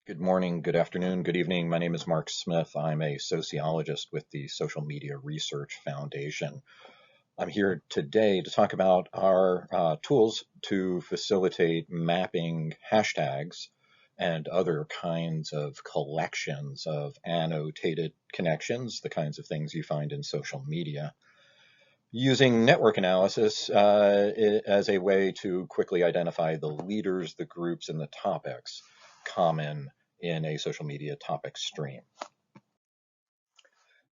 Good morning, good afternoon, good evening. My name is Mark Smith. I'm a sociologist with the Social Media Research Foundation. I'm here today to talk about our tools to facilitate mapping hashtags and other kinds of collections of annotated connections, the kinds of things you find in social media, using network analysis as a way to quickly identify the leaders, the groups, and the topics common in a social media topic stream.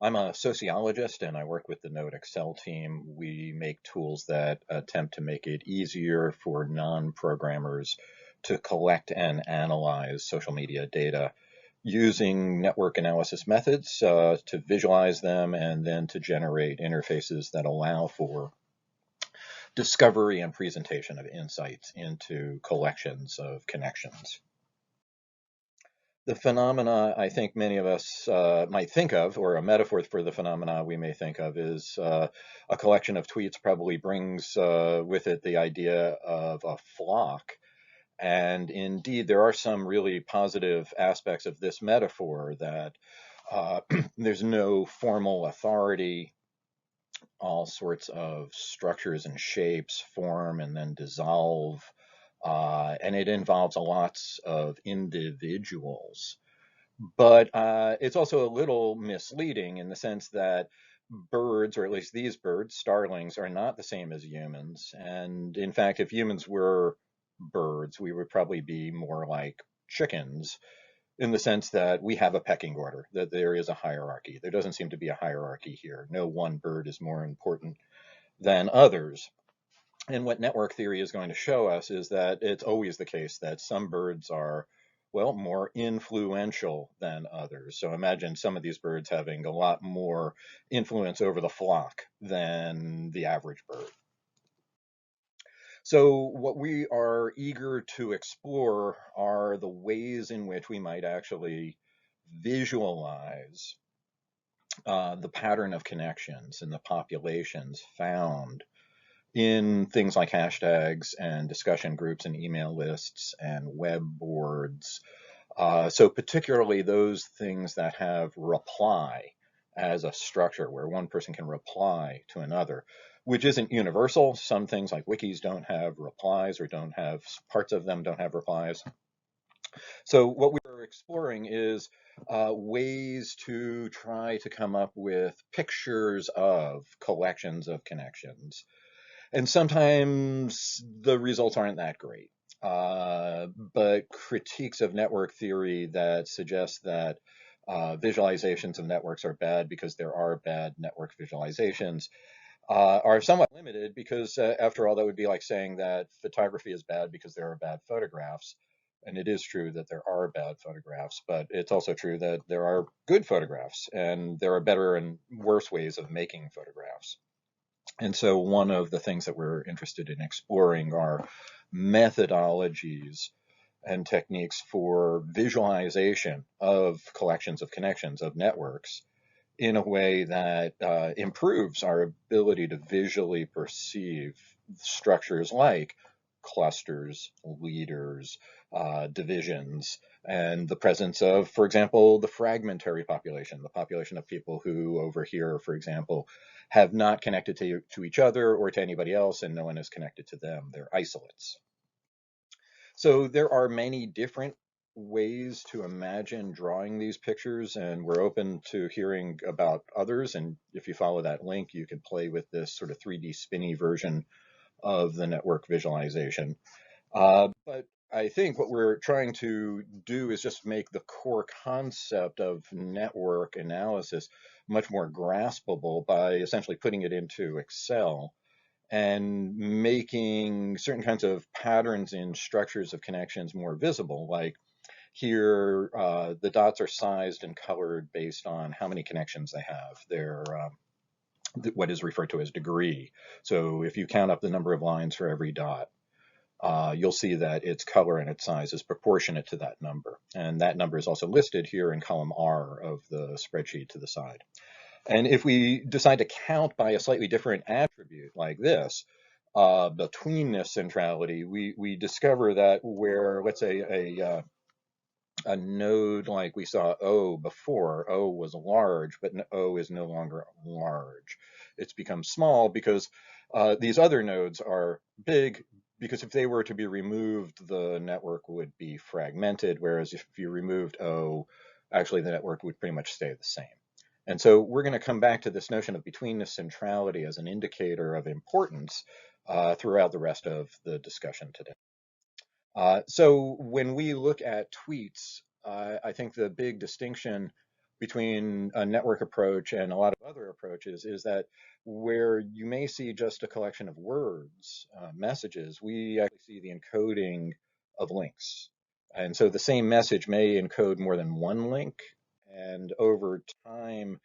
I'm a sociologist and I work with the Node Excel team. We make tools that attempt to make it easier for non-programmers to collect and analyze social media data using network analysis methods to visualize them and then to generate interfaces that allow for discovery and presentation of insights into collections of connections. The phenomena I think many of us might think of, or a metaphor for the phenomena we may think of, is a collection of tweets probably brings with it the idea of a flock. And indeed, there are some really positive aspects of this metaphor that there's no formal authority. All sorts of structures and shapes form and then dissolve. And it involves lots of individuals. But it's also a little misleading in the sense that birds, or at least these birds, starlings, are not the same as humans. And in fact, if humans were birds, we would probably be more like chickens in the sense that we have a pecking order, that there is a hierarchy. There doesn't seem to be a hierarchy here. No one bird is more important than others. And what network theory is going to show us is that it's always the case that some birds are, well, more influential than others. So imagine some of these birds having a lot more influence over the flock than the average bird. So what we are eager to explore are the ways in which we might actually visualize the pattern of connections in the populations found in things like hashtags and discussion groups and email lists and web boards. So particularly those things that have reply as a structure where one person can reply to another, which isn't universal. Some things like wikis don't have replies or don't have parts of them don't have replies. So what we're exploring is ways to try to come up with pictures of collections of connections. And sometimes the results aren't that great. But critiques of network theory that suggest that visualizations of networks are bad because there are bad network visualizations are somewhat limited because, after all, that would be like saying that photography is bad because there are bad photographs. And it is true that there are bad photographs, but it's also true that there are good photographs and there are better and worse ways of making photographs. And so one of the things that we're interested in exploring are methodologies and techniques for visualization of collections of connections of networks in a way that improves our ability to visually perceive structures like clusters, leaders, divisions, and the presence of, for example, the fragmentary population, the population of people who over here, for example, have not connected to each other or to anybody else, and no one is connected to them. They're isolates. So there are many different ways to imagine drawing these pictures, and we're open to hearing about others. And if you follow that link, you can play with this sort of 3D spinny version of the network visualization. But I think what we're trying to do is just make the core concept of network analysis much more graspable by essentially putting it into Excel and making certain kinds of patterns in structures of connections more visible. Like here, the dots are sized and colored based on how many connections they have. They're what is referred to as degree. So if you count up the number of lines for every dot, you'll see that its color and its size is proportionate to that number. And that number is also listed here in column R of the spreadsheet to the side. And if we decide to count by a slightly different attribute like this, betweenness centrality, we discover that where, let's say, a node like we saw O before. O was large, but O is no longer large. It's become small because these other nodes are big, because if they were to be removed, the network would be fragmented, whereas if you removed O, actually the network would pretty much stay the same. And so we're going to come back to this notion of betweenness centrality as an indicator of importance throughout the rest of the discussion today. So when we look at tweets, I think the big distinction between a network approach and a lot of other approaches is that where you may see just a collection of words, messages, we actually see the encoding of links. And so the same message may encode more than one link, and over time,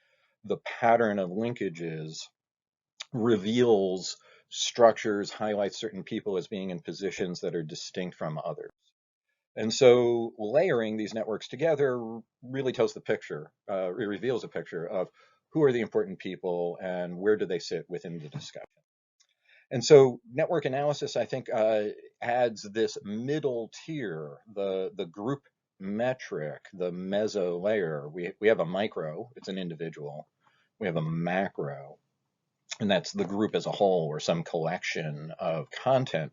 the pattern of linkages reveals structures, highlights certain people as being in positions that are distinct from others. And so layering these networks together really tells the picture, it reveals a picture of who are the important people and where do they sit within the discussion. And so network analysis, I think, adds this middle tier, the group metric, the meso layer. We have a micro, it's an individual. We have a macro, and that's the group as a whole or some collection of content.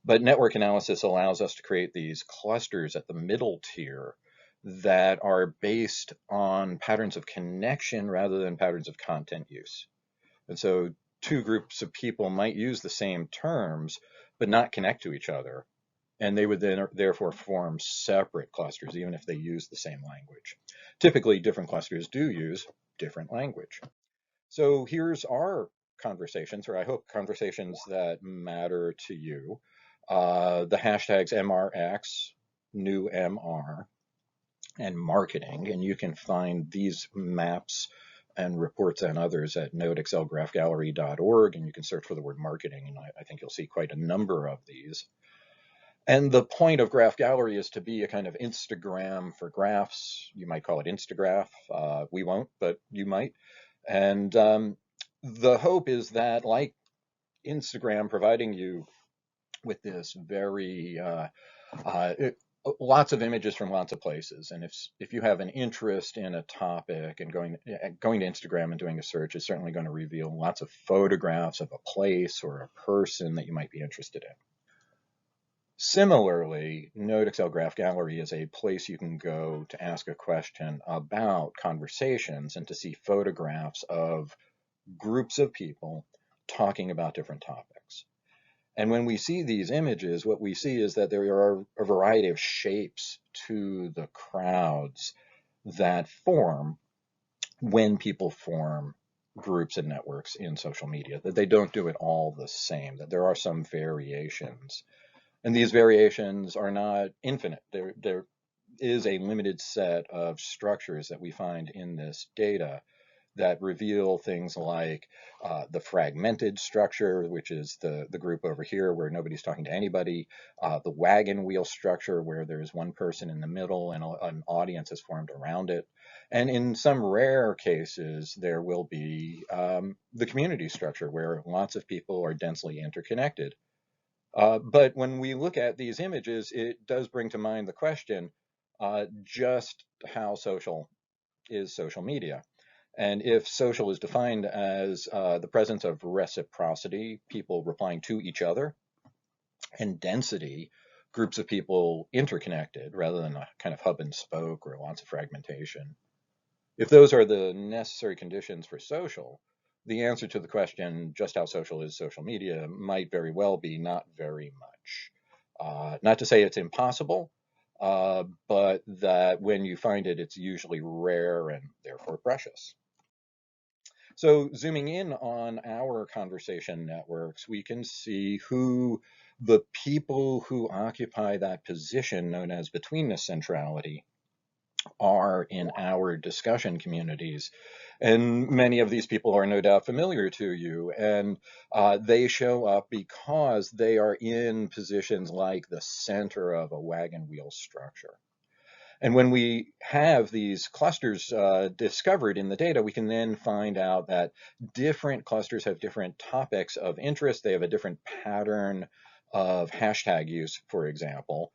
But network analysis allows us to create these clusters at the middle tier that are based on patterns of connection rather than patterns of content use. And so two groups of people might use the same terms, but not connect to each other. And they would then therefore form separate clusters, even if they use the same language. Typically, different clusters do use different language. So here's our conversations, or I hope conversations that matter to you. The hashtags MRX, NewMR, and marketing. And you can find these maps and reports and others at nodeexcelgraphgallery.org, and you can search for the word marketing, and I think you'll see quite a number of these. And the point of Graph Gallery is to be a kind of Instagram for graphs. You might call it Instagraph. We won't, but you might. And the hope is that, like Instagram, providing you with this very lots of images from lots of places, and if you have an interest in a topic and going to Instagram and doing a search is certainly going to reveal lots of photographs of a place or a person that you might be interested in. Similarly, Node Excel Graph Gallery is a place you can go to ask a question about conversations and to see photographs of groups of people talking about different topics. And when we see these images, what we see is that there are a variety of shapes to the crowds that form when people form groups and networks in social media, that they don't do it all the same, that there are some variations. And these variations are not infinite. There is a limited set of structures that we find in this data that reveal things like the fragmented structure, which is the group over here where nobody's talking to anybody, the wagon wheel structure where there's one person in the middle and an audience is formed around it. And in some rare cases, there will be the community structure where lots of people are densely interconnected. But when we look at these images, it does bring to mind the question, just how social is social media? And if social is defined as the presence of reciprocity, people replying to each other, and density, groups of people interconnected rather than a kind of hub and spoke or lots of fragmentation. If those are the necessary conditions for social, the answer to the question, just how social is social media, might very well be not very much. Not to say it's impossible, but that when you find it, it's usually rare and therefore precious. So zooming in on our conversation networks, we can see who the people who occupy that position known as betweenness centrality are in our discussion communities. And many of these people are no doubt familiar to you, and they show up because they are in positions like the center of a wagon wheel structure. And when we have these clusters discovered in the data, we can then find out that different clusters have different topics of interest. They have a different pattern of hashtag use, for example,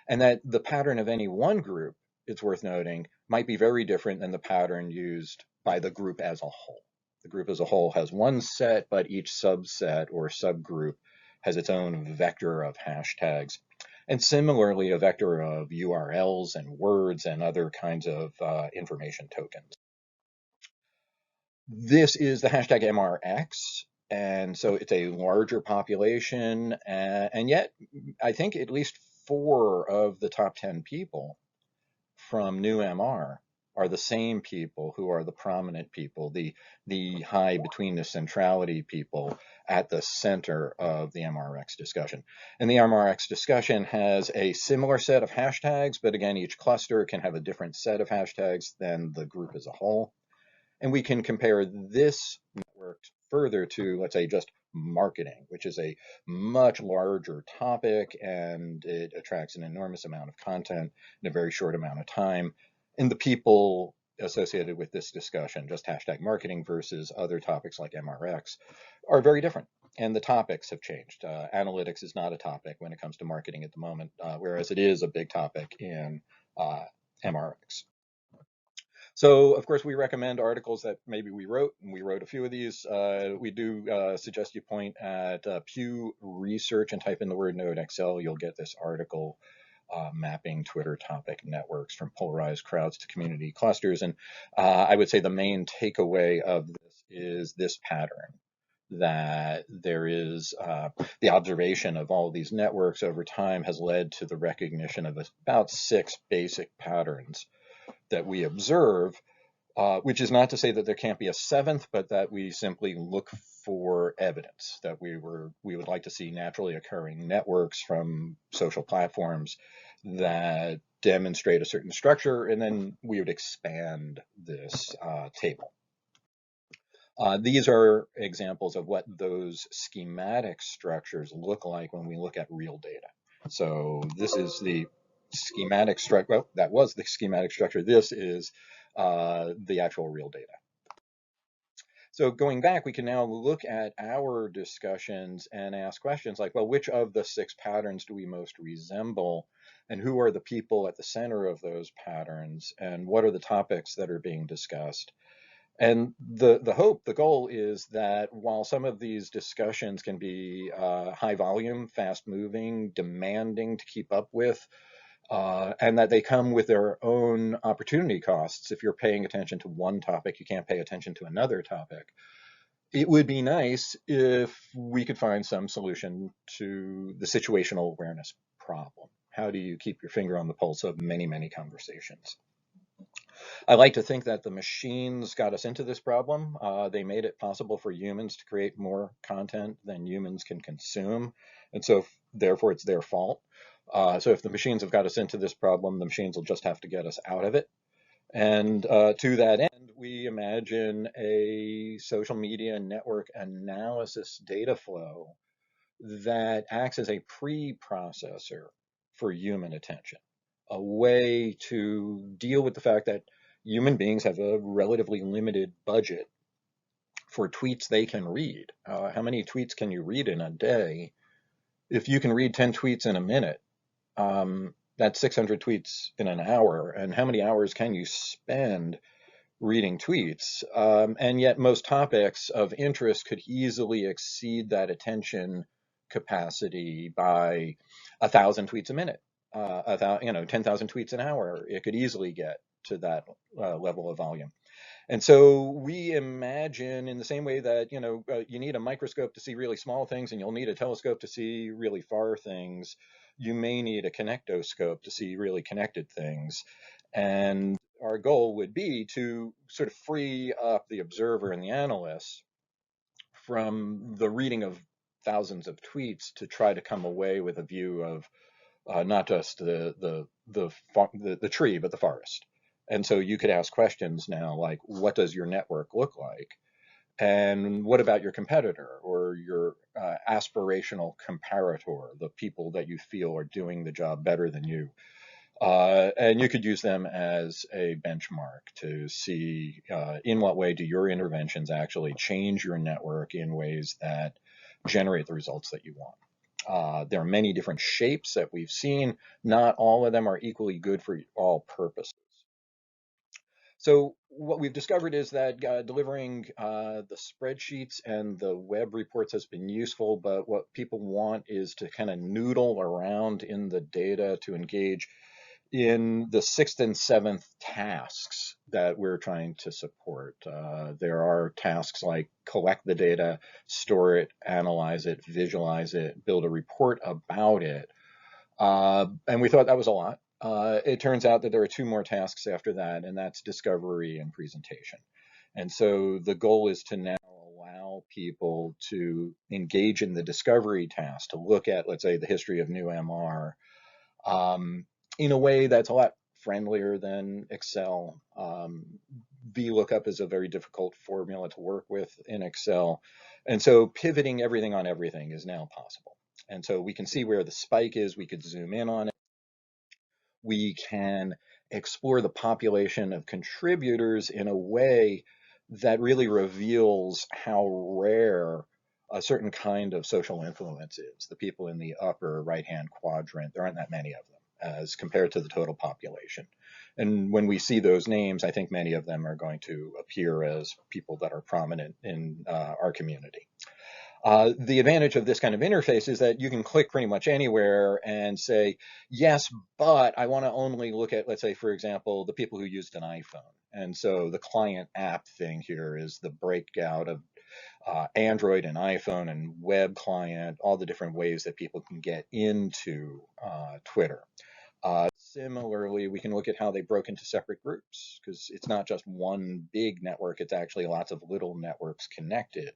and that the pattern of any one group it's worth noting, might be very different than the pattern used by the group as a whole. The group as a whole has one set, but each subset or subgroup has its own vector of hashtags. And similarly, a vector of URLs and words and other kinds of information tokens. This is the hashtag MRX. And so it's a larger population. And yet, I think at least 4 of the top 10 people from NewMR are the same people who are the prominent people, the high between the centrality people at the center of the MRX discussion. And the MRX discussion has a similar set of hashtags, but again, each cluster can have a different set of hashtags than the group as a whole. And we can compare this network further to, let's say, just marketing, which is a much larger topic, and it attracts an enormous amount of content in a very short amount of time. And the people associated with this discussion, just hashtag marketing versus other topics like MRX, are very different. And the topics have changed. Analytics is not a topic when it comes to marketing at the moment, whereas it is a big topic in MRX. So, of course, we recommend articles that maybe we wrote, and we wrote a few of these. We do suggest you point at Pew Research and type in the word NodeXL. You'll get this article mapping Twitter topic networks from polarized crowds to community clusters. And I would say the main takeaway of this is this pattern, that there is the observation of all of these networks over time has led to the recognition of about 6 basic patterns that we observe, which is not to say that there can't be a 7th, but that we simply look for evidence that we would like to see naturally occurring networks from social platforms that demonstrate a certain structure, and then we would expand this table. These are examples of what those schematic structures look like when we look at real data. So this is the schematic structure. Well, that was the schematic structure. This is the actual real data. So going back, we can now look at our discussions and ask questions like, well, which of the 6 patterns do we most resemble? And who are the people at the center of those patterns? And what are the topics that are being discussed? And the goal is that while some of these discussions can be high volume, fast moving, demanding to keep up with, and that they come with their own opportunity costs. If you're paying attention to one topic, you can't pay attention to another topic. It would be nice if we could find some solution to the situational awareness problem. How do you keep your finger on the pulse of many, many conversations? I like to think that the machines got us into this problem. They made it possible for humans to create more content than humans can consume. And so therefore it's their fault. So if the machines have got us into this problem, the machines will just have to get us out of it. And to that end, we imagine a social media network analysis data flow that acts as a pre-processor for human attention, a way to deal with the fact that human beings have a relatively limited budget for tweets they can read. How many tweets can you read in a day? If you can read 10 tweets in a minute, that's 600 tweets in an hour. And how many hours can you spend reading tweets? And yet most topics of interest could easily exceed that attention capacity by 1,000 tweets a minute, 10,000 tweets an hour. It could easily get to that level of volume. And so we imagine, in the same way that you need a microscope to see really small things, and you'll need a telescope to see really far things, you may need a connectoscope to see really connected things. And our goal would be to sort of free up the observer and the analyst from the reading of thousands of tweets to try to come away with a view of not just the tree, but the forest. And so you could ask questions now like, what does your network look like? And what about your competitor or your aspirational comparator, the people that you feel are doing the job better than you? And you could use them as a benchmark to see in what way do your interventions actually change your network in ways that generate the results that you want. There are many different shapes that we've seen. Not all of them are equally good for all purposes. So what we've discovered is that delivering the spreadsheets and the web reports has been useful, but what people want is to kind of noodle around in the data to engage in the sixth and seventh tasks that we're trying to support. There are tasks like collect the data, store it, analyze it, visualize it, build a report about it. And we thought that was a lot. It turns out that there are two more tasks after that, and that's discovery and presentation. And so the goal is to now allow people to engage in the discovery task, to look at, let's say, the history of NewMR um, in a way that's a lot friendlier than Excel. VLOOKUP is a very difficult formula to work with in Excel. And so pivoting everything on everything is now possible. And so we can see where the spike is. We could zoom in on it. We can explore the population of contributors in a way that really reveals how rare a certain kind of social influence is. The people in the upper right-hand quadrant, there aren't that many of them as compared to the total population. And when we see those names, I think many of them are going to appear as people that are prominent in our community. The advantage of this kind of interface is that you can click pretty much anywhere and say, yes, but I want to only look at, let's say, for example, the people who used an iPhone. And so the client app thing here is the breakout of Android and iPhone and web client, all the different ways that people can get into Twitter. Similarly, we can look at how they broke into separate groups, because it's not just one big network, it's actually lots of little networks connected.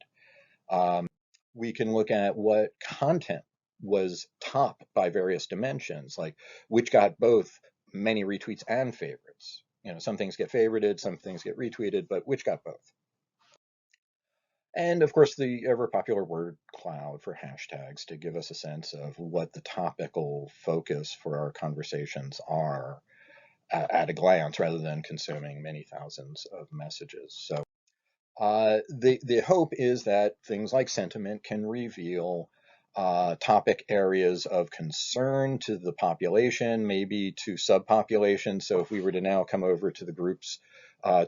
Um, we can look at what content was top by various dimensions, like which got both many retweets and favorites. You know, some things get favorited, some things get retweeted, but which got both? And of course, the ever popular word cloud for hashtags to give us a sense of what the topical focus for our conversations are at a glance rather than consuming many thousands of messages. So the hope is that things like sentiment can reveal topic areas of concern to the population, maybe to subpopulations. So if we were to now come over to the groups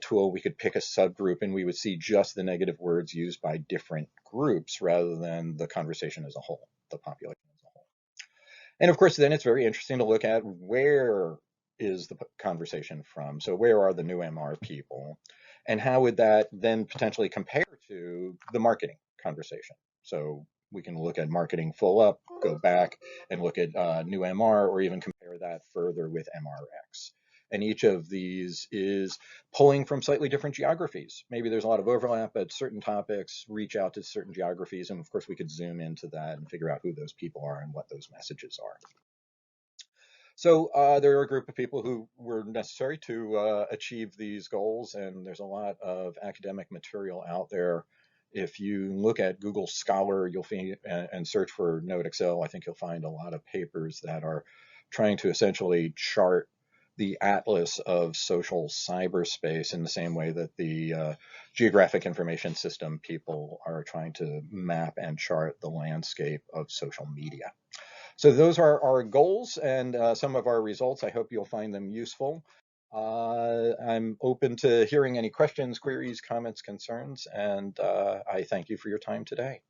tool, we could pick a subgroup and we would see just the negative words used by different groups rather than the conversation as a whole, the population as a whole. And of course, then it's very interesting to look at where is the conversation from. So where are the new MR people? And how would that then potentially compare to the marketing conversation? So we can look at marketing full up, go back and look at new MR, or even compare that further with MRX. And each of these is pulling from slightly different geographies. Maybe there's a lot of overlap, but certain topics reach out to certain geographies. And of course, we could zoom into that and figure out who those people are and what those messages are. So there are a group of people who were necessary to achieve these goals, and there's a lot of academic material out there. If you look at Google Scholar, you'll find and search for Node Excel, I think you'll find a lot of papers that are trying to essentially chart the atlas of social cyberspace in the same way that the geographic information system people are trying to map and chart the landscape of social media. So those are our goals and some of our results. I hope you'll find them useful. I'm open to hearing any questions, queries, comments, concerns, and I thank you for your time today.